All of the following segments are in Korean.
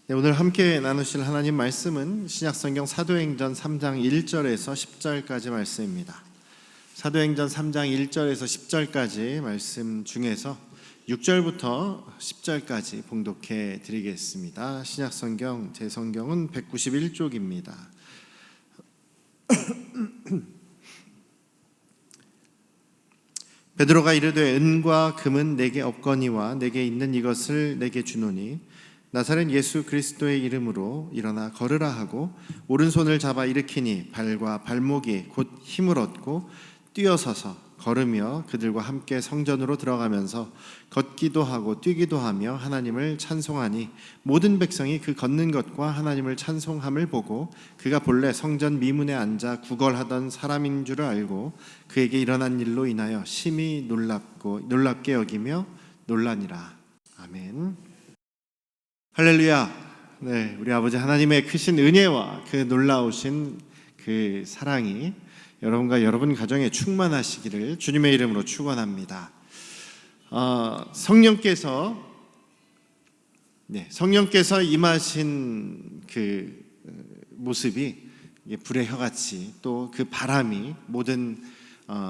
네, 오늘 함께 나누실 하나님 말씀은 신약성경 사도행전 3장 1절에서 10절까지 말씀입니다. 사도행전 3장 1절에서 10절까지 말씀 중에서 6절부터 10절까지 봉독해 드리겠습니다. 신약성경 제 성경은 191쪽입니다. 베드로가 이르되 은과 금은 내게 없거니와 내게 있는 이것을 내게 주노니 나사렛 예수 그리스도의 이름으로 일어나 걸으라 하고 오른손을 잡아 일으키니 발과 발목이 곧 힘을 얻고 뛰어서서 걸으며 그들과 함께 성전으로 들어가면서 걷기도 하고 뛰기도 하며 하나님을 찬송하니 모든 백성이 그 걷는 것과 하나님을 찬송함을 보고 그가 본래 성전 미문에 앉아 구걸하던 사람인 줄을 알고 그에게 일어난 일로 인하여 심히 놀랍게 여기며 놀라니라. 아멘. 할렐루야. 네, 우리 아버지 하나님의 크신 은혜와 그 놀라우신 그 사랑이 여러분과 여러분 가정에 충만하시기를 주님의 이름으로 축원합니다. 성령께서 임하신 그 모습이 불의 혀같이 또 그 바람이 모든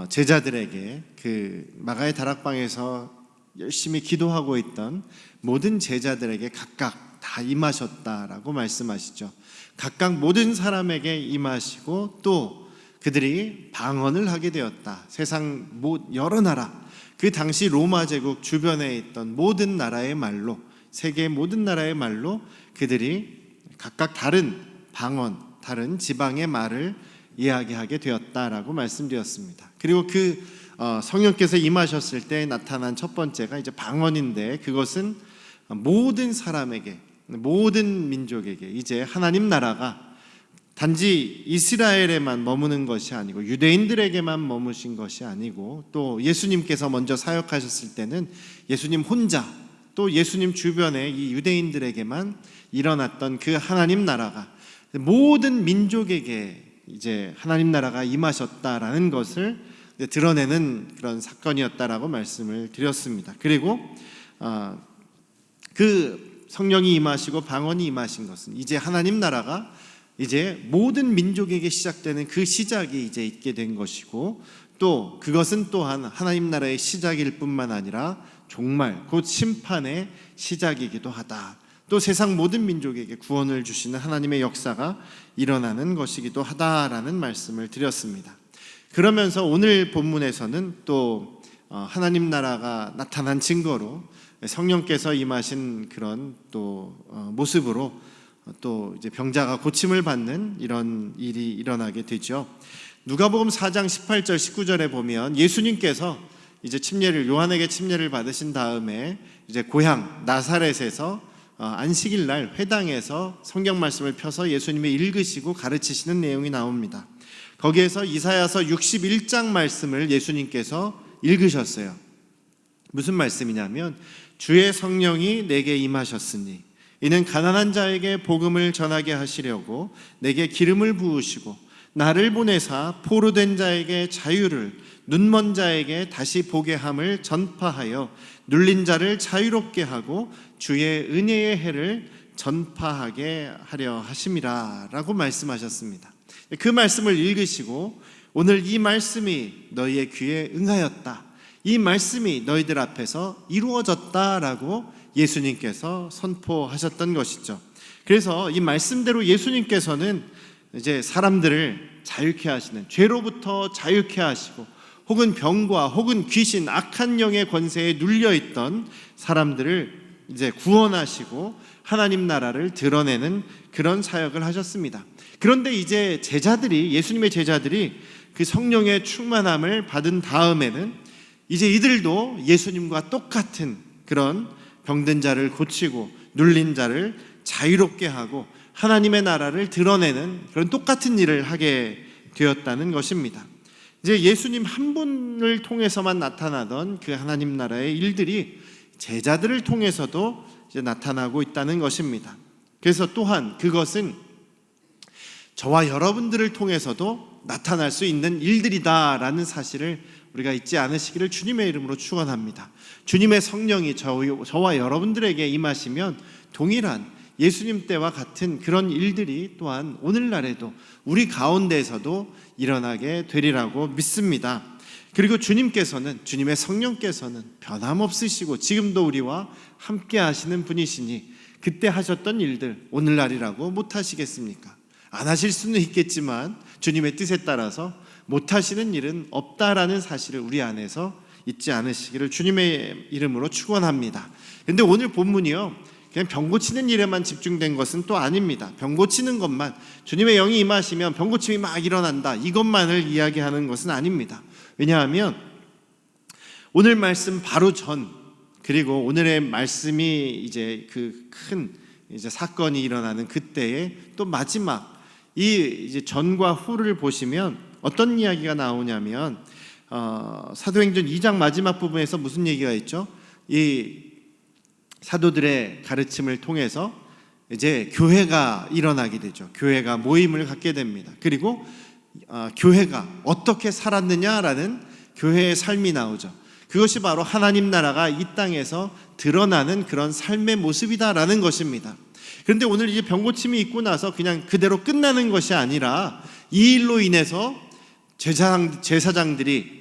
제자들에게 그 마가의 다락방에서 열심히 기도하고 있던 모든 제자들에게 각각 다 임하셨다라고 말씀하시죠. 각각 모든 사람에게 임하시고 또 그들이 방언을 하게 되었다. 세상 여러 나라, 그 당시 로마 제국 주변에 있던 모든 나라의 말로, 세계의 모든 나라의 말로 그들이 각각 다른 방언, 다른 지방의 말을 이야기하게 되었다라고 말씀드렸습니다. 그리고 그 성령께서 임하셨을 때 나타난 첫 번째가 이제 방언인데, 그것은 모든 사람에게, 모든 민족에게 이제 하나님 나라가 단지 이스라엘에만 머무는 것이 아니고 유대인들에게만 머무신 것이 아니고 또 예수님께서 먼저 사역하셨을 때는 예수님 혼자 또 예수님 주변에 이 유대인들에게만 일어났던 그 하나님 나라가 모든 민족에게 이제 하나님 나라가 임하셨다라는 것을 드러내는 그런 사건이었다라고 말씀을 드렸습니다. 그리고 그 성령이 임하시고 방언이 임하신 것은 이제 하나님 나라가 이제 모든 민족에게 시작되는 그 시작이 이제 있게 된 것이고, 또 그것은 또한 하나님 나라의 시작일 뿐만 아니라 종말 곧 심판의 시작이기도 하다. 또 세상 모든 민족에게 구원을 주시는 하나님의 역사가 일어나는 것이기도 하다라는 말씀을 드렸습니다. 그러면서 오늘 본문에서는 또 하나님 나라가 나타난 증거로 성령께서 임하신 그런 또 모습으로 또 이제 병자가 고침을 받는 이런 일이 일어나게 되죠. 누가복음 4장 18절 19절에 보면 예수님께서 이제 요한에게 침례를 받으신 다음에 이제 고향 나사렛에서 안식일 날 회당에서 성경 말씀을 펴서 예수님이 읽으시고 가르치시는 내용이 나옵니다. 거기에서 이사야서 61장 말씀을 예수님께서 읽으셨어요. 무슨 말씀이냐면 주의 성령이 내게 임하셨으니 이는 가난한 자에게 복음을 전하게 하시려고 내게 기름을 부으시고 나를 보내사 포로된 자에게 자유를, 눈먼 자에게 다시 보게 함을 전파하여 눌린 자를 자유롭게 하고 주의 은혜의 해를 전파하게 하려 하심이라 라고 말씀하셨습니다. 그 말씀을 읽으시고 오늘 이 말씀이 너희의 귀에 응하였다, 이 말씀이 너희들 앞에서 이루어졌다라고 예수님께서 선포하셨던 것이죠. 그래서 이 말씀대로 예수님께서는 이제 사람들을 자유케 하시는, 죄로부터 자유케 하시고 혹은 병과 혹은 귀신, 악한 영의 권세에 눌려있던 사람들을 이제 구원하시고 하나님 나라를 드러내는 그런 사역을 하셨습니다. 그런데 이제 예수님의 제자들이 그 성령의 충만함을 받은 다음에는 이제 이들도 예수님과 똑같은 그런 병든 자를 고치고 눌린 자를 자유롭게 하고 하나님의 나라를 드러내는 그런 똑같은 일을 하게 되었다는 것입니다. 이제 예수님 한 분을 통해서만 나타나던 그 하나님 나라의 일들이 제자들을 통해서도 이제 나타나고 있다는 것입니다. 그래서 또한 그것은 저와 여러분들을 통해서도 나타날 수 있는 일들이다라는 사실을 우리가 잊지 않으시기를 주님의 이름으로 축원합니다. 주님의 성령이 저와 여러분들에게 임하시면 동일한 예수님 때와 같은 그런 일들이 또한 오늘날에도 우리 가운데에서도 일어나게 되리라고 믿습니다. 그리고 주님께서는, 주님의 성령께서는 변함없으시고 지금도 우리와 함께 하시는 분이시니 그때 하셨던 일들 오늘날이라고 못하시겠습니까? 안 하실 수는 있겠지만 주님의 뜻에 따라서 못하시는 일은 없다라는 사실을 우리 안에서 잊지 않으시기를 주님의 이름으로 축원합니다. 그런데 오늘 본문이요, 그냥 병 고치는 일에만 집중된 것은 또 아닙니다. 병 고치는 것만, 주님의 영이 임하시면 병 고침이 막 일어난다, 이것만을 이야기하는 것은 아닙니다. 왜냐하면 오늘 말씀 바로 전, 그리고 오늘의 말씀이 이제 그 큰 이제 사건이 일어나는 그때에 또 마지막 이 이제 전과 후를 보시면 어떤 이야기가 나오냐면 사도행전 2장 마지막 부분에서 무슨 얘기가 있죠? 이 사도들의 가르침을 통해서 이제 교회가 일어나게 되죠. 교회가 모임을 갖게 됩니다. 그리고 교회가 어떻게 살았느냐라는 교회의 삶이 나오죠. 그것이 바로 하나님 나라가 이 땅에서 드러나는 그런 삶의 모습이다라는 것입니다. 그런데 오늘 이제 병고침이 있고 나서 그냥 그대로 끝나는 것이 아니라 이 일로 인해서 제사장들이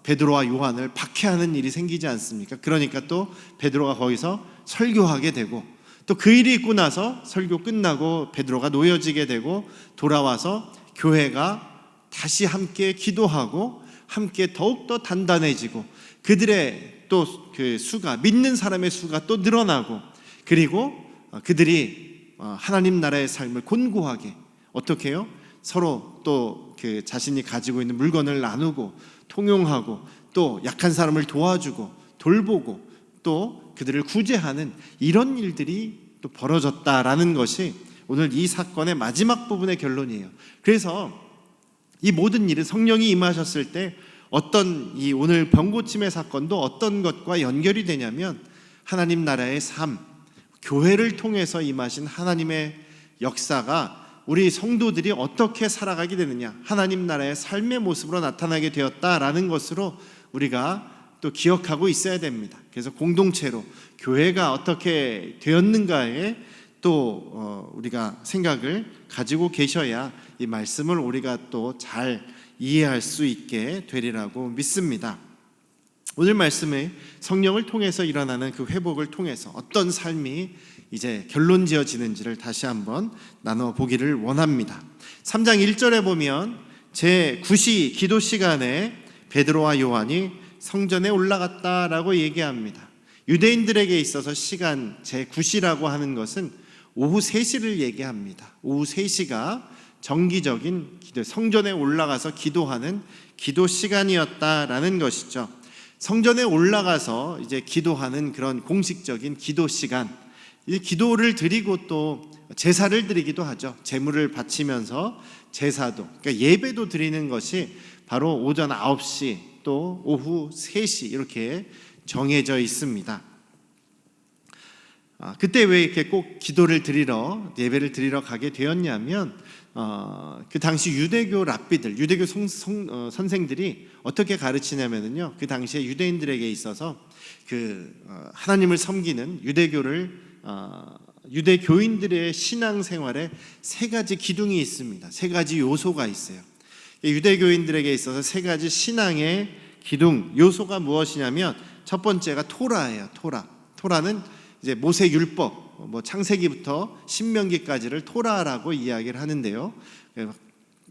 베드로와 요한을 박해하는 일이 생기지 않습니까? 그러니까 또 베드로가 거기서 설교하게 되고, 또 그 일이 있고 나서 설교 끝나고 베드로가 놓여지게 되고 돌아와서 교회가 다시 함께 기도하고 함께 더욱더 단단해지고 그들의 또 그 수가, 믿는 사람의 수가 또 늘어나고, 그리고 그들이 하나님 나라의 삶을 곤고하게 어떻게 해요? 서로 또 그 자신이 가지고 있는 물건을 나누고 통용하고 또 약한 사람을 도와주고 돌보고 또 그들을 구제하는 이런 일들이 또 벌어졌다라는 것이 오늘 이 사건의 마지막 부분의 결론이에요. 그래서 이 모든 일은 성령이 임하셨을 때 어떤 이 오늘 병고침의 사건도 어떤 것과 연결이 되냐면 하나님 나라의 삶, 교회를 통해서 임하신 하나님의 역사가 우리 성도들이 어떻게 살아가게 되느냐, 하나님 나라의 삶의 모습으로 나타나게 되었다라는 것으로 우리가 또 기억하고 있어야 됩니다. 그래서 공동체로 교회가 어떻게 되었는가에 또 우리가 생각을 가지고 계셔야 이 말씀을 우리가 또 잘 이해할 수 있게 되리라고 믿습니다. 오늘 말씀에 성령을 통해서 일어나는 그 회복을 통해서 어떤 삶이 이제 결론 지어지는지를 다시 한번 나눠보기를 원합니다. 3장 1절에 보면 제9시 기도 시간에 베드로와 요한이 성전에 올라갔다라고 얘기합니다. 유대인들에게 있어서 시간 제9시라고 하는 것은 오후 3시를 얘기합니다. 오후 3시가 정기적인 기도, 성전에 올라가서 기도하는 기도 시간이었다라는 것이죠. 성전에 올라가서 이제 기도하는 그런 공식적인 기도 시간, 이 기도를 드리고 또 제사를 드리기도 하죠. 제물을 바치면서 제사도, 그러니까 예배도 드리는 것이 바로 오전 9시 또 오후 3시 이렇게 정해져 있습니다. 그때 왜 이렇게 꼭 기도를 드리러, 예배를 드리러 가게 되었냐면 그 당시 유대교 랍비들, 유대교 선생들이 어떻게 가르치냐면요, 그 당시에 유대인들에게 있어서 그 하나님을 섬기는 유대교인들의 신앙생활에 3가지 기둥이 있습니다. 3가지 요소가 있어요. 유대교인들에게 있어서 3가지 신앙의 기둥, 요소가 무엇이냐면 첫 번째가 토라예요. 토라는 이제 모세 율법, 창세기부터 신명기까지를 토라라고 이야기를 하는데요.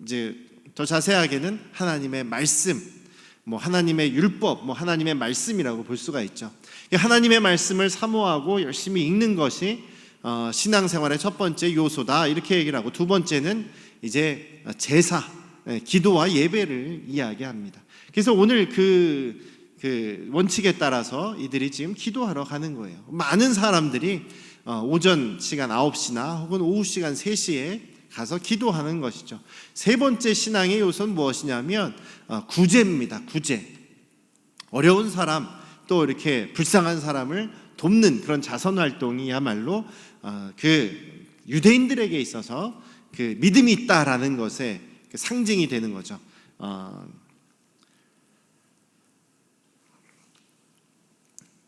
이제 더 자세하게는 하나님의 말씀, 하나님의 율법, 하나님의 말씀이라고 볼 수가 있죠. 하나님의 말씀을 사모하고 열심히 읽는 것이 신앙생활의 첫 번째 요소다, 이렇게 얘기를 하고, 두 번째는 이제 제사, 기도와 예배를 이야기합니다. 그래서 오늘 그 원칙에 따라서 이들이 지금 기도하러 가는 거예요. 많은 사람들이 오전 시간 9시나 혹은 오후 시간 3시에 가서 기도하는 것이죠. 세 번째 신앙의 요소는 무엇이냐면 구제입니다. 구제. 어려운 사람, 또 이렇게 불쌍한 사람을 돕는 그런 자선활동이야말로 그 유대인들에게 있어서 그 믿음이 있다라는 것의 상징이 되는 거죠.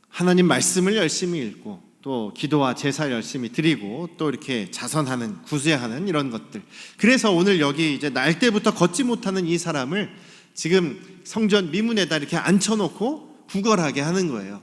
하나님 말씀을 열심히 읽고 또 기도와 제사 열심히 드리고 또 이렇게 자선하는, 구제하는 이런 것들. 그래서 오늘 여기 이제 날 때부터 걷지 못하는 이 사람을 지금 성전 미문에다 이렇게 앉혀놓고 구걸하게 하는 거예요.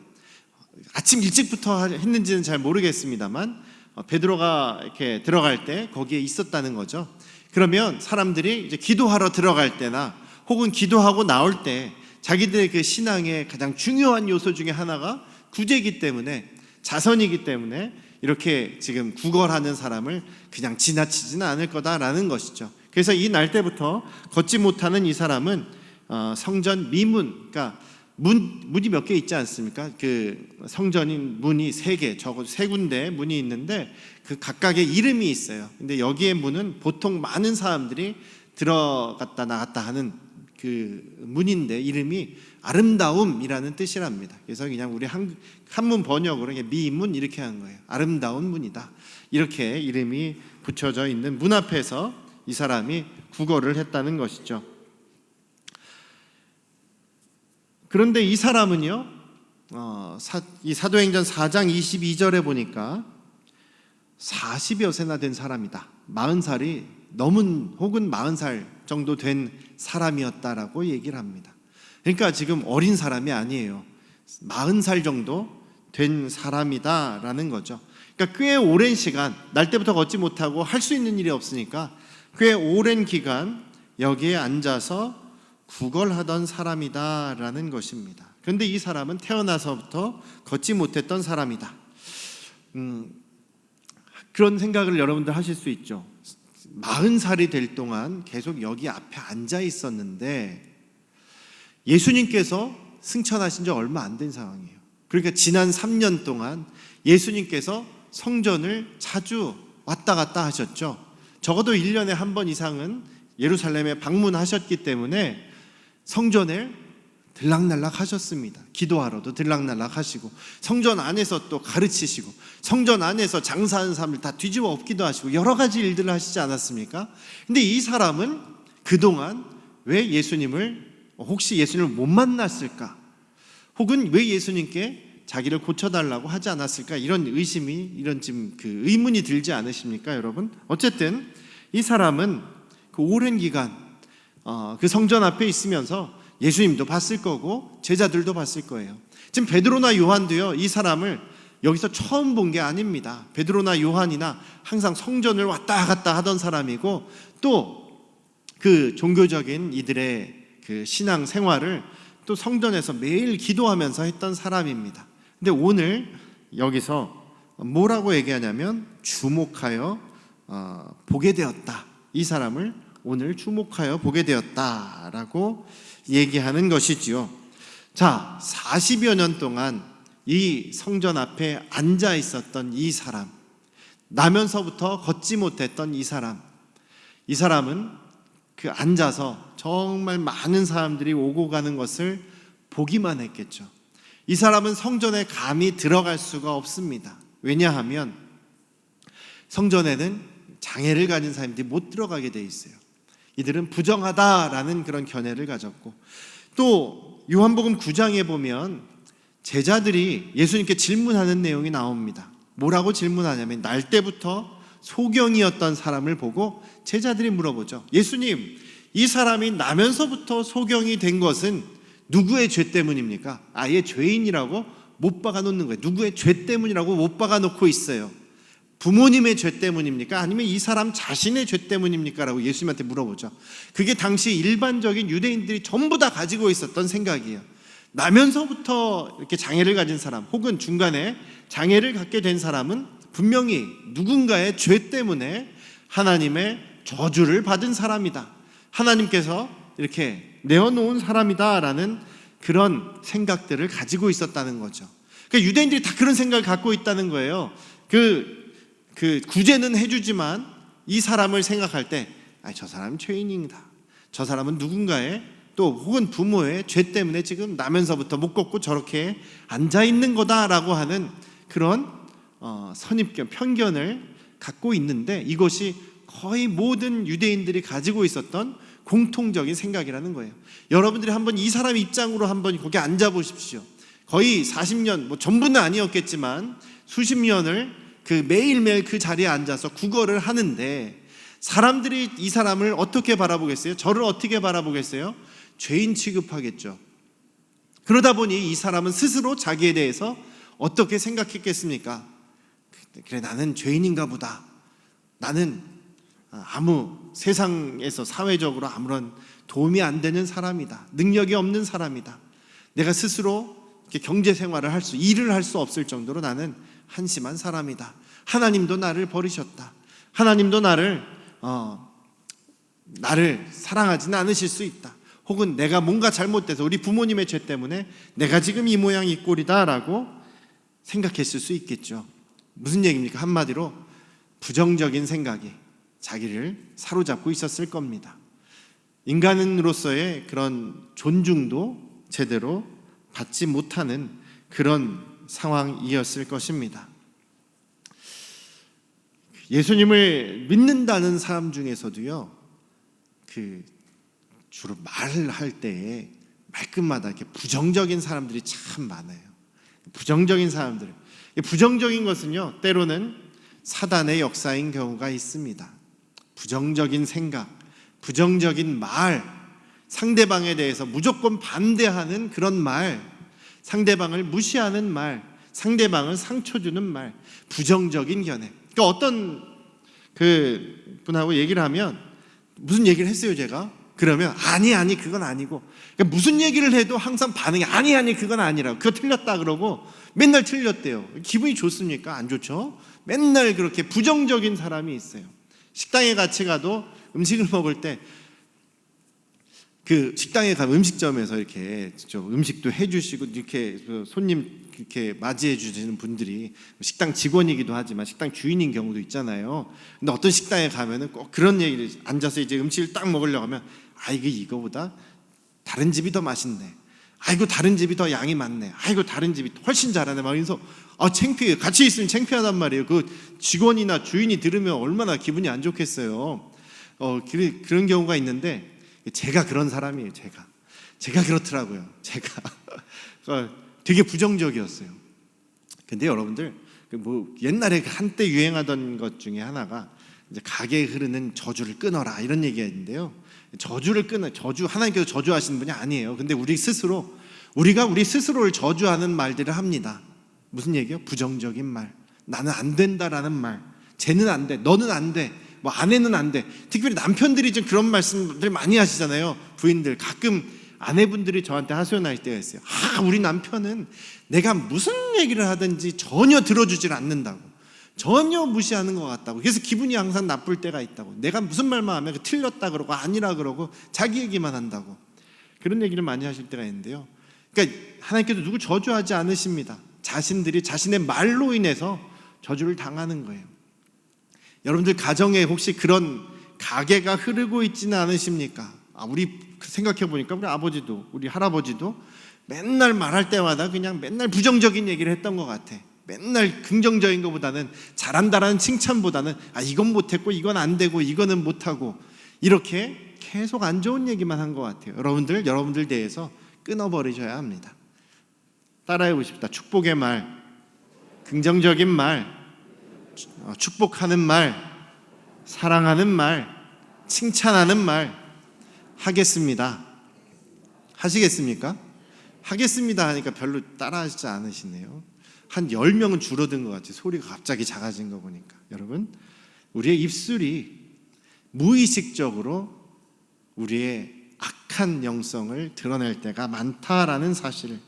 아침 일찍부터 했는지는 잘 모르겠습니다만 베드로가 이렇게 들어갈 때 거기에 있었다는 거죠. 그러면 사람들이 이제 기도하러 들어갈 때나 혹은 기도하고 나올 때 자기들의 그 신앙의 가장 중요한 요소 중에 하나가 구제이기 때문에, 자선이기 때문에 이렇게 지금 구걸하는 사람을 그냥 지나치지는 않을 거다라는 것이죠. 그래서 이 날 때부터 걷지 못하는 이 사람은 성전 미문, 그러니까 문이 몇 개 있지 않습니까? 그 성전인 문이 3개, 적어도 3군데 문이 있는데 그 각각의 이름이 있어요. 근데 여기에 문은 보통 많은 사람들이 들어갔다 나갔다 하는 그 문인데 이름이 아름다움이라는 뜻이랍니다. 그래서 그냥 우리 한문 번역으로 미문 이렇게 한 거예요. 아름다운 문이다. 이렇게 이름이 붙여져 있는 문 앞에서 이 사람이 구걸을 했다는 것이죠. 그런데 이 사람은요, 이 사도행전 4장 22절에 보니까 40여 세나 된 사람이다. 40살이 넘은 혹은 40살 정도 된 사람이었다라고 얘기를 합니다. 그러니까 지금 어린 사람이 아니에요. 40살 정도 된 사람이다라는 거죠. 그러니까 꽤 오랜 시간, 날 때부터 걷지 못하고 할 수 있는 일이 없으니까 꽤 오랜 기간 여기에 앉아서 구걸하던 사람이다라는 것입니다. 그런데 이 사람은 태어나서부터 걷지 못했던 사람이다. 그런 생각을 여러분들 하실 수 있죠. 40살이 될 동안 계속 여기 앞에 앉아 있었는데 예수님께서 승천하신 지 얼마 안 된 상황이에요. 그러니까 지난 3년 동안 예수님께서 성전을 자주 왔다 갔다 하셨죠. 적어도 1년에 한 번 이상은 예루살렘에 방문하셨기 때문에 성전을 들락날락 하셨습니다. 기도하러도 들락날락 하시고 성전 안에서 또 가르치시고 성전 안에서 장사하는 사람을 다 뒤집어 엎기도 하시고 여러 가지 일들을 하시지 않았습니까? 근데 이 사람은 그동안 왜 혹시 예수님을 못 만났을까? 혹은 왜 예수님께 자기를 고쳐달라고 하지 않았을까? 이런 의심이, 이런 지금 그 의문이 들지 않으십니까, 여러분? 어쨌든 이 사람은 그 오랜 기간 그 성전 앞에 있으면서 예수님도 봤을 거고 제자들도 봤을 거예요. 지금 베드로나 요한도요, 이 사람을 여기서 처음 본 게 아닙니다. 베드로나 요한이나 항상 성전을 왔다 갔다 하던 사람이고 또 그 종교적인 이들의 그 신앙 생활을 또 성전에서 매일 기도하면서 했던 사람입니다. 근데 오늘 여기서 뭐라고 얘기하냐면 주목하여 보게 되었다. 이 사람을 오늘 주목하여 보게 되었다라고 얘기하는 것이지요. 자, 40여 년 동안 이 성전 앞에 앉아 있었던 이 사람, 나면서부터 걷지 못했던 이 사람은 그 앉아서 정말 많은 사람들이 오고 가는 것을 보기만 했겠죠. 이 사람은 성전에 감히 들어갈 수가 없습니다. 왜냐하면 성전에는 장애를 가진 사람들이 못 들어가게 돼 있어요. 이들은 부정하다라는 그런 견해를 가졌고, 또 요한복음 9장에 보면 제자들이 예수님께 질문하는 내용이 나옵니다. 뭐라고 질문하냐면 날 때부터 소경이었던 사람을 보고 제자들이 물어보죠. 예수님, 이 사람이 나면서부터 소경이 된 것은 누구의 죄 때문입니까? 아예 죄인이라고 못 박아 놓는 거예요. 누구의 죄 때문이라고 못 박아 놓고 있어요. 부모님의 죄 때문입니까? 아니면 이 사람 자신의 죄 때문입니까? 라고 예수님한테 물어보죠. 그게 당시 일반적인 유대인들이 전부 다 가지고 있었던 생각이에요. 나면서부터 이렇게 장애를 가진 사람 혹은 중간에 장애를 갖게 된 사람은 분명히 누군가의 죄 때문에 하나님의 저주를 받은 사람이다. 하나님께서 이렇게 내어놓은 사람이다라는 그런 생각들을 가지고 있었다는 거죠. 그러니까 유대인들이 다 그런 생각을 갖고 있다는 거예요. 그 구제는 해주지만 이 사람을 생각할 때 저 사람은 죄인이다. 저 사람은 누군가의 또 혹은 부모의 죄 때문에 지금 나면서부터 못 걷고 저렇게 앉아있는 거다라고 하는 그런 선입견, 편견을 갖고 있는데 이것이 거의 모든 유대인들이 가지고 있었던 공통적인 생각이라는 거예요. 여러분들이 한번 이 사람 입장으로 한번 거기 앉아 보십시오. 거의 40년, 전부는 아니었겠지만 수십 년을 그 매일매일 그 자리에 앉아서 구걸을 하는데 사람들이 이 사람을 어떻게 바라보겠어요? 저를 어떻게 바라보겠어요? 죄인 취급하겠죠. 그러다 보니 이 사람은 스스로 자기에 대해서 어떻게 생각했겠습니까? 그래, 나는 죄인인가 보다. 나는 세상에서 사회적으로 아무런 도움이 안 되는 사람이다. 능력이 없는 사람이다. 내가 스스로 경제 생활을 일을 할 수 없을 정도로 나는 한심한 사람이다. 하나님도 나를 버리셨다. 하나님도 나를 사랑하지는 않으실 수 있다. 혹은 내가 뭔가 잘못돼서 우리 부모님의 죄 때문에 내가 지금 이 모양 이 꼴이다 라고 생각했을 수 있겠죠. 무슨 얘기입니까? 한마디로 부정적인 생각이 자기를 사로잡고 있었을 겁니다. 인간으로서의 그런 존중도 제대로 받지 못하는 그런 상황이었을 것입니다. 예수님을 믿는다는 사람 중에서도요, 주로 말을 할 때에 말끝마다 이렇게 부정적인 사람들이 참 많아요. 부정적인 사람들. 부정적인 것은요, 때로는 사단의 역사인 경우가 있습니다. 부정적인 생각, 부정적인 말, 상대방에 대해서 무조건 반대하는 그런 말, 상대방을 무시하는 말, 상대방을 상처 주는 말, 부정적인 견해. 그러니까 어떤 분하고 얘기를 하면 무슨 얘기를 했어요, 제가? 그러면 아니 그건 아니고, 그러니까 무슨 얘기를 해도 항상 반응이 아니 그건 아니라고, 그거 틀렸다 그러고 맨날 틀렸대요. 기분이 좋습니까? 안 좋죠? 맨날 그렇게 부정적인 사람이 있어요. 식당에 같이 가도 음식을 먹을 때 식당에 가면 음식점에서 이렇게 음식도 해주시고 이렇게 손님 이렇게 맞이해 주시는 분들이 식당 직원이기도 하지만 식당 주인인 경우도 있잖아요. 근데 어떤 식당에 가면은 꼭 그런 얘기를, 앉아서 이제 음식을 딱 먹으려고 하면 이거보다 다른 집이 더 맛있네. 아이고 다른 집이 더 양이 많네. 아이고 다른 집이 훨씬 잘하네. 막 이러면서 창피해요. 같이 있으면 창피하단 말이에요. 그 직원이나 주인이 들으면 얼마나 기분이 안 좋겠어요. 그런 경우가 있는데 제가 그런 사람이에요. 제가 그렇더라고요. 제가 되게 부정적이었어요. 근데 여러분들 옛날에 한때 유행하던 것 중에 하나가 이제 가게에 흐르는 저주를 끊어라 이런 얘기가 있는데요. 하나님께서 저주하시는 분이 아니에요. 근데 우리가 우리 스스로를 저주하는 말들을 합니다. 무슨 얘기요? 부정적인 말. 나는 안 된다라는 말. 쟤는 안 돼. 너는 안 돼. 아내는 안 돼. 특별히 남편들이 좀 그런 말씀들 많이 하시잖아요. 부인들 가끔 아내분들이 저한테 하소연할 때가 있어요. 우리 남편은 내가 무슨 얘기를 하든지 전혀 들어주질 않는다고, 전혀 무시하는 것 같다고, 그래서 기분이 항상 나쁠 때가 있다고, 내가 무슨 말만 하면 틀렸다 그러고 아니라 그러고 자기 얘기만 한다고, 그런 얘기를 많이 하실 때가 있는데요. 그러니까 하나님께서 누구 저주하지 않으십니다. 자신들이 자신의 말로 인해서 저주를 당하는 거예요. 여러분들 가정에 혹시 그런 가게가 흐르고 있지는 않으십니까? 우리 생각해 보니까 우리 아버지도 우리 할아버지도 맨날 말할 때마다 그냥 맨날 부정적인 얘기를 했던 것 같아. 맨날 긍정적인 것보다는, 잘한다라는 칭찬보다는 이건 못했고 이건 안 되고 이거는 못하고, 이렇게 계속 안 좋은 얘기만 한 것 같아요. 여러분들 대해서 끊어버리셔야 합니다. 따라해 보십시다. 축복의 말, 긍정적인 말, 축복하는 말, 사랑하는 말, 칭찬하는 말 하겠습니다. 하시겠습니까? 하겠습니다 하니까 별로 따라하시지 않으시네요. 한 10명은 줄어든 것 같아요. 소리가 갑자기 작아진 거 보니까. 여러분, 우리의 입술이 무의식적으로 우리의 악한 영성을 드러낼 때가 많다라는 사실을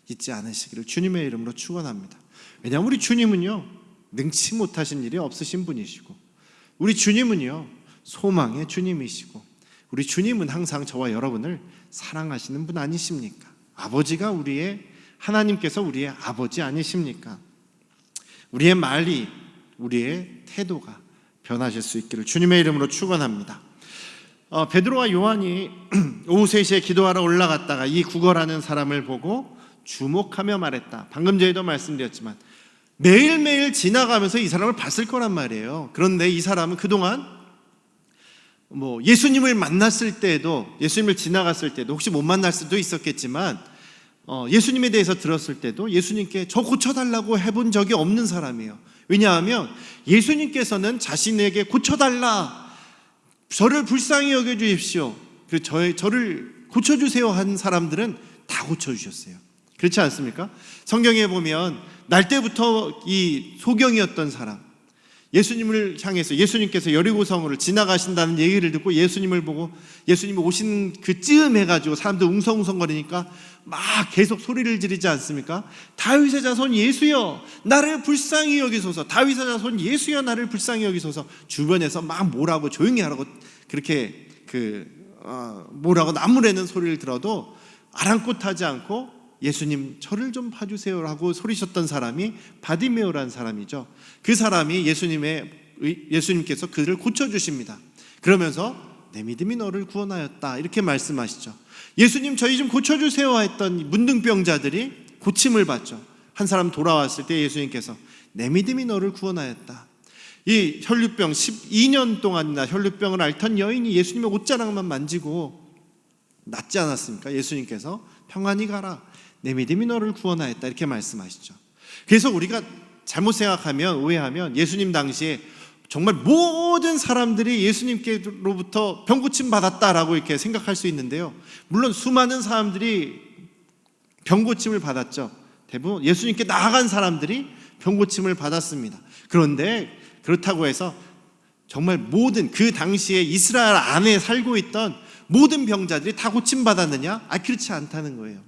잊지 않으시기를 주님의 이름으로 축원합니다. 왜냐하면 우리 주님은요, 능치 못하신 일이 없으신 분이시고, 우리 주님은요, 소망의 주님이시고, 우리 주님은 항상 저와 여러분을 사랑하시는 분 아니십니까? 아버지가 하나님께서 우리의 아버지 아니십니까? 우리의 말이, 우리의 태도가 변하실 수 있기를 주님의 이름으로 축원합니다. 베드로와 요한이 오후 3시에 기도하러 올라갔다가 이 구걸하는 사람을 보고 주목하며 말했다. 방금 전에도 말씀드렸지만 매일매일 지나가면서 이 사람을 봤을 거란 말이에요. 그런데 이 사람은 그동안 예수님을 만났을 때도, 예수님을 지나갔을 때도, 혹시 못 만날 수도 있었겠지만 예수님에 대해서 들었을 때도 예수님께 저 고쳐달라고 해본 적이 없는 사람이에요. 왜냐하면 예수님께서는 자신에게 고쳐달라, 저를 불쌍히 여겨주십시오, 저를 고쳐주세요 한 사람들은 다 고쳐주셨어요. 그렇지 않습니까? 성경에 보면 날 때부터 이 소경이었던 사람, 예수님을 향해서 예수님께서 여리고성을 지나가신다는 얘기를 듣고 예수님을 보고 예수님이 오신 그 쯤 해가지고 사람들 웅성웅성거리니까 막 계속 소리를 지르지 않습니까? 다윗의 자손 예수여 나를 불쌍히 여기소서, 다윗의 자손 예수여 나를 불쌍히 여기소서. 주변에서 막 뭐라고 조용히 하라고 그렇게 뭐라고 나무라는 소리를 들어도 아랑곳하지 않고 예수님 저를 좀 봐주세요라고 소리셨던 사람이 바디메오라는 사람이죠. 그 사람이 예수님께서 그를 고쳐주십니다. 그러면서 내 믿음이 너를 구원하였다 이렇게 말씀하시죠. 예수님 저희 좀 고쳐주세요 했던 문둥병자들이 고침을 받죠. 한 사람 돌아왔을 때 예수님께서 내 믿음이 너를 구원하였다. 이 혈류병 12년 동안이나 혈류병을 앓던 여인이 예수님의 옷자락만 만지고 낫지 않았습니까? 예수님께서 평안히 가라, 내 믿음이 너를 구원하였다 이렇게 말씀하시죠. 그래서 우리가 잘못 생각하면, 오해하면 예수님 당시에 정말 모든 사람들이 예수님께로부터 병고침 받았다라고 이렇게 생각할 수 있는데요, 물론 수많은 사람들이 병고침을 받았죠. 대부분 예수님께 나아간 사람들이 병고침을 받았습니다. 그런데 그렇다고 해서 정말 모든 그 당시에 이스라엘 안에 살고 있던 모든 병자들이 다 고침받았느냐? 그렇지 않다는 거예요.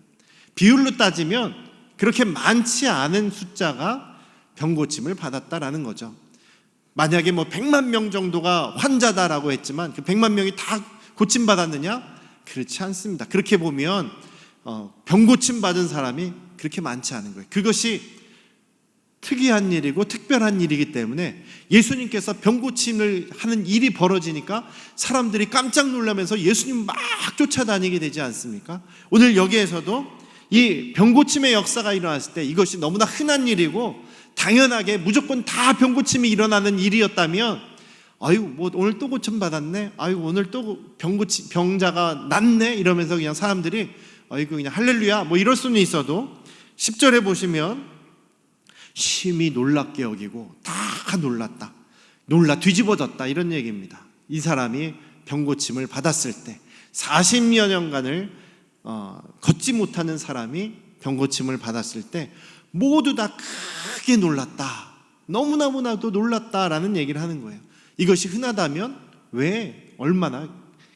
비율로 따지면 그렇게 많지 않은 숫자가 병고침을 받았다라는 거죠. 만약에 100만 명 정도가 환자다라고 했지만 그 100만 명이 다 고침받았느냐? 그렇지 않습니다. 그렇게 보면 병고침 받은 사람이 그렇게 많지 않은 거예요. 그것이 특이한 일이고 특별한 일이기 때문에 예수님께서 병고침을 하는 일이 벌어지니까 사람들이 깜짝 놀라면서 예수님 막 쫓아다니게 되지 않습니까? 오늘 여기에서도 이 병고침의 역사가 일어났을 때 이것이 너무나 흔한 일이고 당연하게 무조건 다 병고침이 일어나는 일이었다면 오늘 또 고침 받았네, 오늘 또 병자가 낫네 이러면서 그냥 사람들이 그냥 할렐루야 이럴 수는 있어도 10절에 보시면 심히 놀랍게 여기고 다 놀라 뒤집어졌다 이런 얘기입니다. 이 사람이 병고침을 받았을 때 40여 년간을 걷지 못하는 사람이 병고침을 받았을 때 모두 다 크게 놀랐다, 너무나도 놀랐다라는 얘기를 하는 거예요. 이것이 흔하다면 왜 얼마나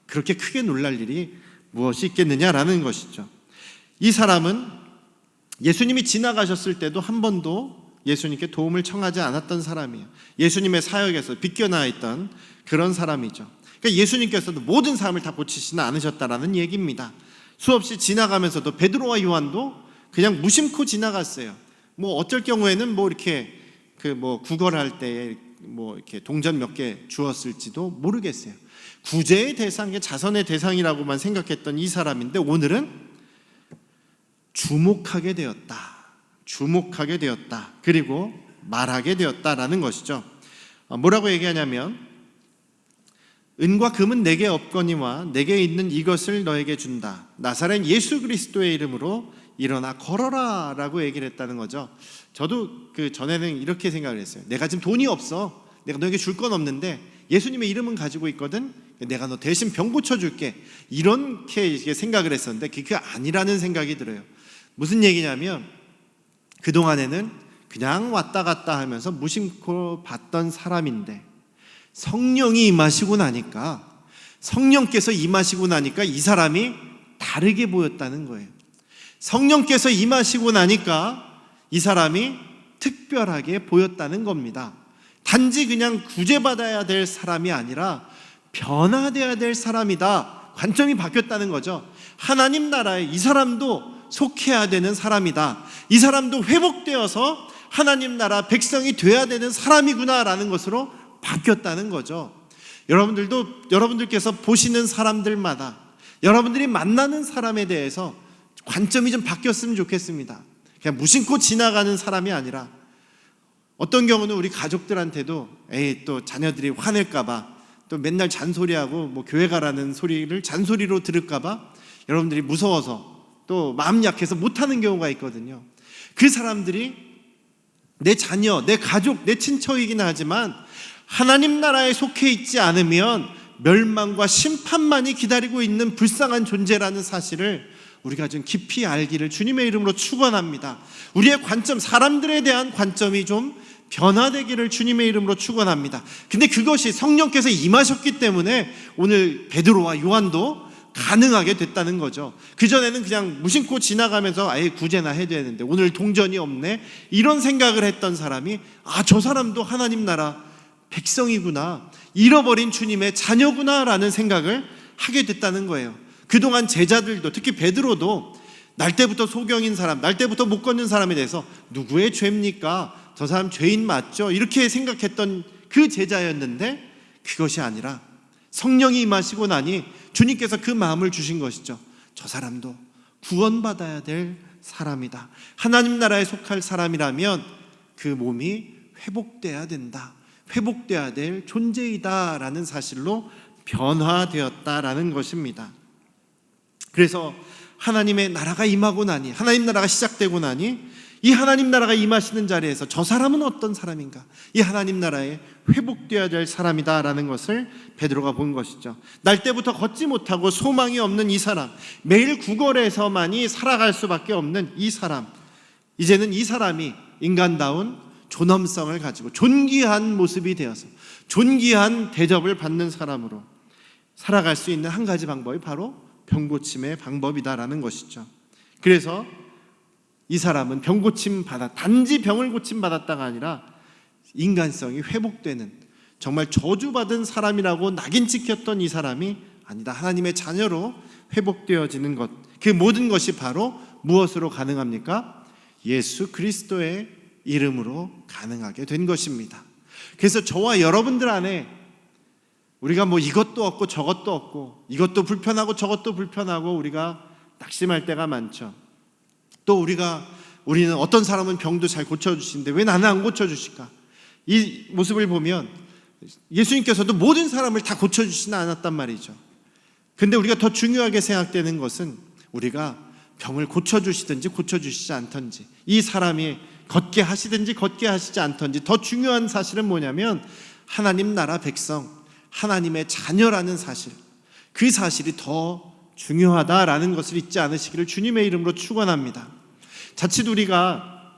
그렇게 크게 놀랄 일이 무엇이 있겠느냐라는 것이죠. 이 사람은 예수님이 지나가셨을 때도 한 번도 예수님께 도움을 청하지 않았던 사람이에요. 예수님의 사역에서 비껴나 있던 그런 사람이죠. 그러니까 예수님께서도 모든 사람을 다 고치지는 않으셨다라는 얘기입니다. 수없이 지나가면서도 베드로와 요한도 그냥 무심코 지나갔어요. 어쩔 경우에는 이렇게 구걸할 때 이렇게 동전 몇 개 주었을지도 모르겠어요. 구제의 대상, 자선의 대상이라고만 생각했던 이 사람인데 오늘은 주목하게 되었다. 그리고 말하게 되었다라는 것이죠. 뭐라고 얘기하냐면 은과 금은 내게 없거니와 내게 있는 이것을 너에게 준다. 나사렛 예수 그리스도의 이름으로 일어나 걸어라 라고 얘기를 했다는 거죠. 저도 전에는 이렇게 생각을 했어요. 내가 지금 돈이 없어, 내가 너에게 줄 건 없는데 예수님의 이름은 가지고 있거든, 내가 너 대신 병 고쳐줄게, 이렇게 생각을 했었는데 그게 아니라는 생각이 들어요. 무슨 얘기냐면 그동안에는 그냥 왔다 갔다 하면서 무심코 봤던 사람인데 성령께서 임하시고 나니까 이 사람이 다르게 보였다는 거예요. 성령께서 임하시고 나니까 이 사람이 특별하게 보였다는 겁니다. 단지 그냥 구제받아야 될 사람이 아니라 변화되어야 될 사람이다. 관점이 바뀌었다는 거죠. 하나님 나라에 이 사람도 속해야 되는 사람이다. 이 사람도 회복되어서 하나님 나라 백성이 돼야 되는 사람이구나라는 것으로 바뀌었다는 거죠. 여러분들께서 보시는 사람들마다 여러분들이 만나는 사람에 대해서 관점이 좀 바뀌었으면 좋겠습니다. 그냥 무심코 지나가는 사람이 아니라 어떤 경우는 우리 가족들한테도 또 자녀들이 화낼까봐 또 맨날 잔소리하고 교회 가라는 소리를 잔소리로 들을까봐 여러분들이 무서워서 또 마음 약해서 못하는 경우가 있거든요. 그 사람들이 내 자녀, 내 가족, 내 친척이긴 하지만 하나님 나라에 속해 있지 않으면 멸망과 심판만이 기다리고 있는 불쌍한 존재라는 사실을 우리가 좀 깊이 알기를 주님의 이름으로 축원합니다. 우리의 관점, 사람들에 대한 관점이 좀 변화되기를 주님의 이름으로 축원합니다. 근데 그것이 성령께서 임하셨기 때문에 오늘 베드로와 요한도 가능하게 됐다는 거죠. 그전에는 그냥 무심코 지나가면서 아예 구제나 해야 되는데 오늘 동전이 없네, 이런 생각을 했던 사람이 저 사람도 하나님 나라 백성이구나, 잃어버린 주님의 자녀구나 라는 생각을 하게 됐다는 거예요. 그동안 제자들도, 특히 베드로도 날 때부터 소경인 사람, 날 때부터 못 걷는 사람에 대해서 누구의 죄입니까? 저 사람 죄인 맞죠? 이렇게 생각했던 그 제자였는데 그것이 아니라 성령이 임하시고 나니 주님께서 그 마음을 주신 것이죠. 저 사람도 구원받아야 될 사람이다. 하나님 나라에 속할 사람이라면 그 몸이 회복돼야 된다. 회복돼야 될 존재이다 라는 사실로 변화되었다라는 것입니다. 그래서 하나님의 나라가 임하고 나니, 하나님 나라가 시작되고 나니 이 하나님 나라가 임하시는 자리에서 저 사람은 어떤 사람인가? 이 하나님 나라에 회복되어야 될 사람이다 라는 것을 베드로가 본 것이죠. 날 때부터 걷지 못하고 소망이 없는 이 사람, 매일 구걸에서만이 살아갈 수밖에 없는 이 사람, 이제는 이 사람이 인간다운 존엄성을 가지고 존귀한 모습이 되어서 존귀한 대접을 받는 사람으로 살아갈 수 있는 한 가지 방법이 바로 병고침의 방법이다라는 것이죠. 그래서 이 사람은 단지 병을 고침받았다가 아니라 인간성이 회복되는, 정말 저주받은 사람이라고 낙인 찍혔던 이 사람이 아니다, 하나님의 자녀로 회복되어지는 것, 그 모든 것이 바로 무엇으로 가능합니까? 예수 그리스도의 이름으로 가능하게 된 것입니다. 그래서 저와 여러분들 안에 우리가 이것도 없고 저것도 없고, 이것도 불편하고 저것도 불편하고 우리가 낙심할 때가 많죠. 또 우리는 어떤 사람은 병도 잘 고쳐주시는데 왜 나는 안 고쳐주실까? 이 모습을 보면 예수님께서도 모든 사람을 다 고쳐주시지는 않았단 말이죠. 근데 우리가 더 중요하게 생각되는 것은 우리가 병을 고쳐주시든지 고쳐주시지 않던지, 이 사람이 걷게 하시든지 걷게 하시지 않던지, 더 중요한 사실은 뭐냐면 하나님 나라 백성, 하나님의 자녀라는 사실, 그 사실이 더 중요하다라는 것을 잊지 않으시기를 주님의 이름으로 축원합니다. 자칫 우리가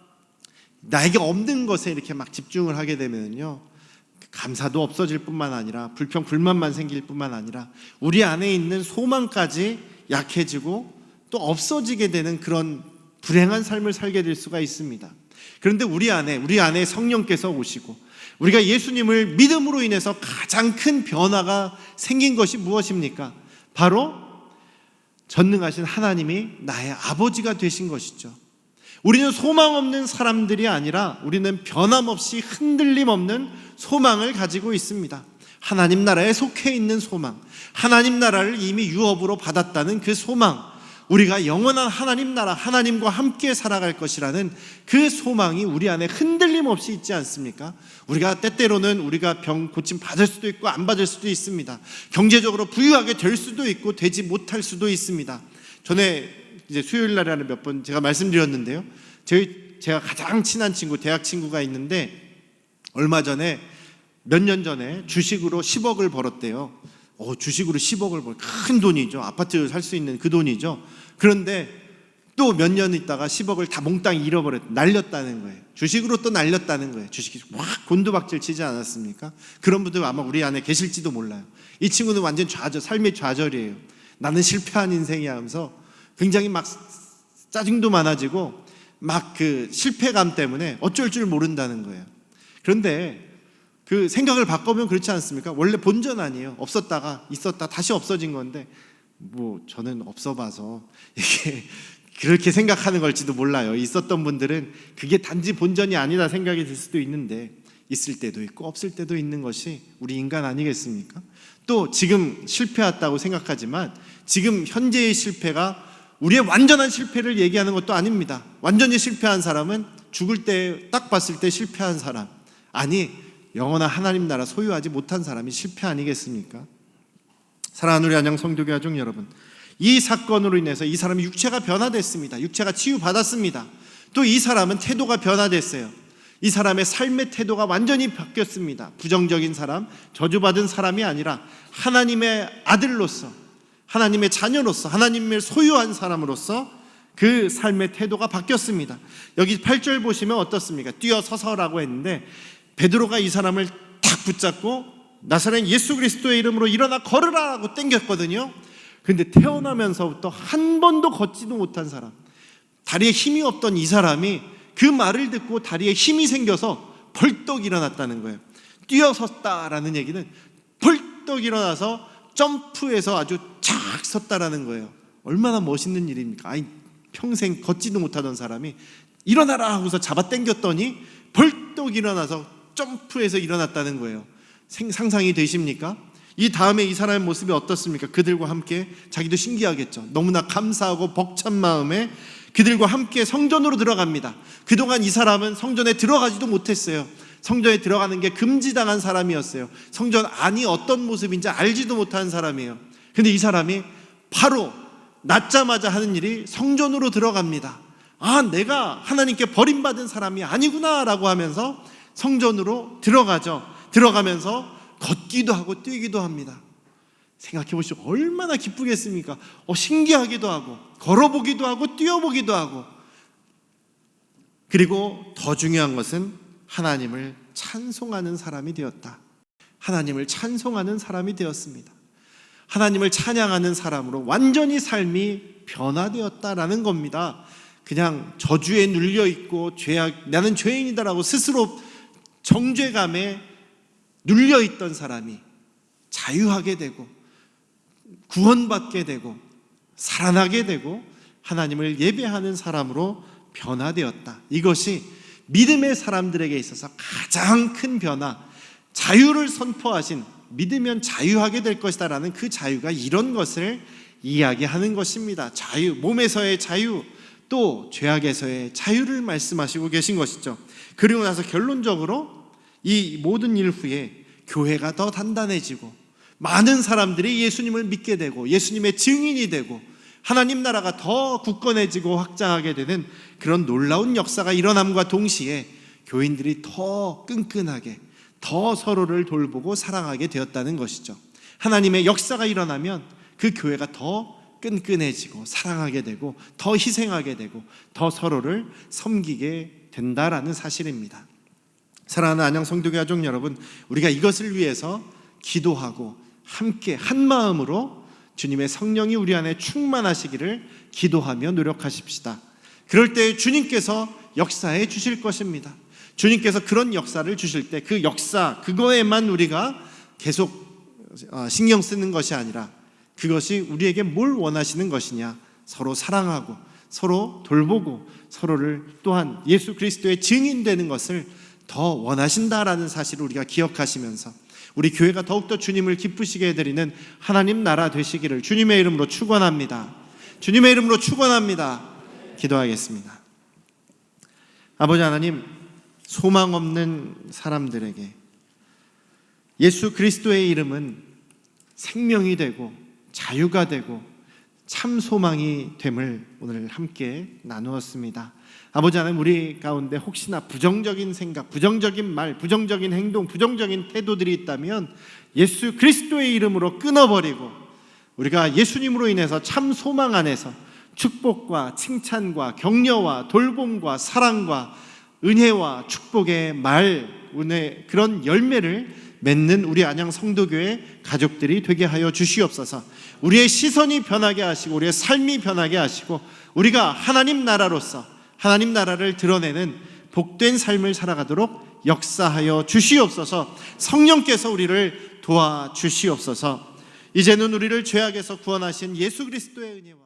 나에게 없는 것에 이렇게 막 집중을 하게 되면요, 감사도 없어질 뿐만 아니라 불평 불만만 생길 뿐만 아니라 우리 안에 있는 소망까지 약해지고 또 없어지게 되는 그런 불행한 삶을 살게 될 수가 있습니다. 그런데 우리 안에 성령께서 오시고 우리가 예수님을 믿음으로 인해서 가장 큰 변화가 생긴 것이 무엇입니까? 바로 전능하신 하나님이 나의 아버지가 되신 것이죠. 우리는 소망 없는 사람들이 아니라 우리는 변함없이 흔들림 없는 소망을 가지고 있습니다. 하나님 나라에 속해 있는 소망, 하나님 나라를 이미 유업으로 받았다는 그 소망, 우리가 영원한 하나님 나라, 하나님과 함께 살아갈 것이라는 그 소망이 우리 안에 흔들림 없이 있지 않습니까? 우리가 때때로는 우리가 병 고침 받을 수도 있고 안 받을 수도 있습니다. 경제적으로 부유하게 될 수도 있고 되지 못할 수도 있습니다. 전에 이제 수요일 날에 몇 번 제가 말씀드렸는데요, 제가 가장 친한 친구, 대학 친구가 있는데 얼마 전에, 몇 년 전에 주식으로 10억을 벌었대요. 주식으로 10억을 벌, 큰 돈이죠. 아파트 살 수 있는 그 돈이죠. 그런데 또 몇 년 있다가 10억을 다 몽땅 날렸다는 거예요. 주식으로 또 날렸다는 거예요. 주식이 확 곤두박질 치지 않았습니까? 그런 분들 아마 우리 안에 계실지도 몰라요. 이 친구는 완전 삶의 좌절이에요. 나는 실패한 인생이야 하면서 굉장히 막 짜증도 많아지고 막 그 실패감 때문에 어쩔 줄 모른다는 거예요. 그런데 그 생각을 바꿔보면 그렇지 않습니까? 원래 본전 아니에요. 없었다가 있었다 다시 없어진 건데 저는 없어봐서 이게 그렇게 생각하는 걸지도 몰라요. 있었던 분들은 그게 단지 본전이 아니다 생각이 들 수도 있는데, 있을 때도 있고 없을 때도 있는 것이 우리 인간 아니겠습니까? 또 지금 실패했다고 생각하지만 지금 현재의 실패가 우리의 완전한 실패를 얘기하는 것도 아닙니다. 완전히 실패한 사람은 죽을 때 딱 봤을 때 실패한 사람, 아니 영원한 하나님 나라 소유하지 못한 사람이 실패 아니겠습니까? 사랑하는 우리 안양 성도 가족 여러분, 이 사건으로 인해서 이 사람의 육체가 변화됐습니다. 육체가 치유받았습니다. 또 이 사람은 태도가 변화됐어요. 이 사람의 삶의 태도가 완전히 바뀌었습니다. 부정적인 사람, 저주받은 사람이 아니라 하나님의 아들로서, 하나님의 자녀로서, 하나님을 소유한 사람으로서 그 삶의 태도가 바뀌었습니다. 여기 8절 보시면 어떻습니까? 뛰어서서라고 했는데 베드로가 이 사람을 탁 붙잡고 나사렛 예수 그리스도의 이름으로 일어나 걸으라고 땡겼거든요. 근데 태어나면서부터 한 번도 걷지도 못한 사람, 다리에 힘이 없던 이 사람이 그 말을 듣고 다리에 힘이 생겨서 벌떡 일어났다는 거예요. 뛰어섰다라는 얘기는 벌떡 일어나서 점프해서 아주 착 섰다라는 거예요. 얼마나 멋있는 일입니까? 아니, 평생 걷지도 못하던 사람이 일어나라 하고서 잡아 당겼더니 벌떡 일어나서 점프해서 일어났다는 거예요. 상상이 되십니까? 이 다음에 이 사람의 모습이 어떻습니까? 그들과 함께, 자기도 신기하겠죠. 너무나 감사하고 벅찬 마음에 그들과 함께 성전으로 들어갑니다. 그동안 이 사람은 성전에 들어가지도 못했어요. 성전에 들어가는 게 금지당한 사람이었어요. 성전 안이 어떤 모습인지 알지도 못한 사람이에요. 근데 이 사람이 바로 낳자마자 하는 일이 성전으로 들어갑니다. 아, 내가 하나님께 버림받은 사람이 아니구나 라고 하면서 성전으로 들어가죠. 들어가면서 걷기도 하고 뛰기도 합니다. 생각해 보시고 얼마나 기쁘겠습니까? 신기하기도 하고 걸어보기도 하고 뛰어보기도 하고, 그리고 더 중요한 것은 하나님을 찬송하는 사람이 되었다. 하나님을 찬송하는 사람이 되었습니다. 하나님을 찬양하는 사람으로 완전히 삶이 변화되었다라는 겁니다. 그냥 저주에 눌려있고 나는 죄인이다라고 스스로 정죄감에 눌려있던 사람이 자유하게 되고 구원받게 되고 살아나게 되고 하나님을 예배하는 사람으로 변화되었다. 이것이 믿음의 사람들에게 있어서 가장 큰 변화, 자유를 선포하신, 믿으면 자유하게 될 것이다 라는 그 자유가 이런 것을 이야기하는 것입니다. 자유, 몸에서의 자유, 또 죄악에서의 자유를 말씀하시고 계신 것이죠. 그리고 나서 결론적으로 이 모든 일 후에 교회가 더 단단해지고 많은 사람들이 예수님을 믿게 되고 예수님의 증인이 되고 하나님 나라가 더 굳건해지고 확장하게 되는 그런 놀라운 역사가 일어남과 동시에 교인들이 더 끈끈하게, 더 서로를 돌보고 사랑하게 되었다는 것이죠. 하나님의 역사가 일어나면 그 교회가 더 끈끈해지고 사랑하게 되고 더 희생하게 되고 더 서로를 섬기게 된다라는 사실입니다. 사랑하는 안양 성도교 가족 여러분, 우리가 이것을 위해서 기도하고 함께 한 마음으로 주님의 성령이 우리 안에 충만하시기를 기도하며 노력하십시다. 그럴 때 주님께서 역사해 주실 것입니다. 주님께서 그런 역사를 주실 때 그 역사, 그거에만 우리가 계속 신경 쓰는 것이 아니라 그것이 우리에게 뭘 원하시는 것이냐, 서로 사랑하고 서로 돌보고 서로를 또한 예수 그리스도의 증인되는 것을 더 원하신다라는 사실을 우리가 기억하시면서 우리 교회가 더욱더 주님을 기쁘시게 해드리는 하나님 나라 되시기를 주님의 이름으로 축원합니다. 주님의 이름으로 축원합니다. 기도하겠습니다. 아버지 하나님, 소망 없는 사람들에게 예수 그리스도의 이름은 생명이 되고 자유가 되고 참 소망이 됨을 오늘 함께 나누었습니다. 아버지 하나님, 우리 가운데 혹시나 부정적인 생각, 부정적인 말, 부정적인 행동, 부정적인 태도들이 있다면 예수 그리스도의 이름으로 끊어버리고 우리가 예수님으로 인해서 참 소망 안에서 축복과 칭찬과 격려와 돌봄과 사랑과 은혜와 축복의 말, 은혜, 그런 열매를 맺는 우리 안양 성도교회 가족들이 되게 하여 주시옵소서. 우리의 시선이 변하게 하시고 우리의 삶이 변하게 하시고 우리가 하나님 나라로서 하나님 나라를 드러내는 복된 삶을 살아가도록 역사하여 주시옵소서. 성령께서 우리를 도와주시옵소서. 이제는 우리를 죄악에서 구원하신 예수 그리스도의 은혜와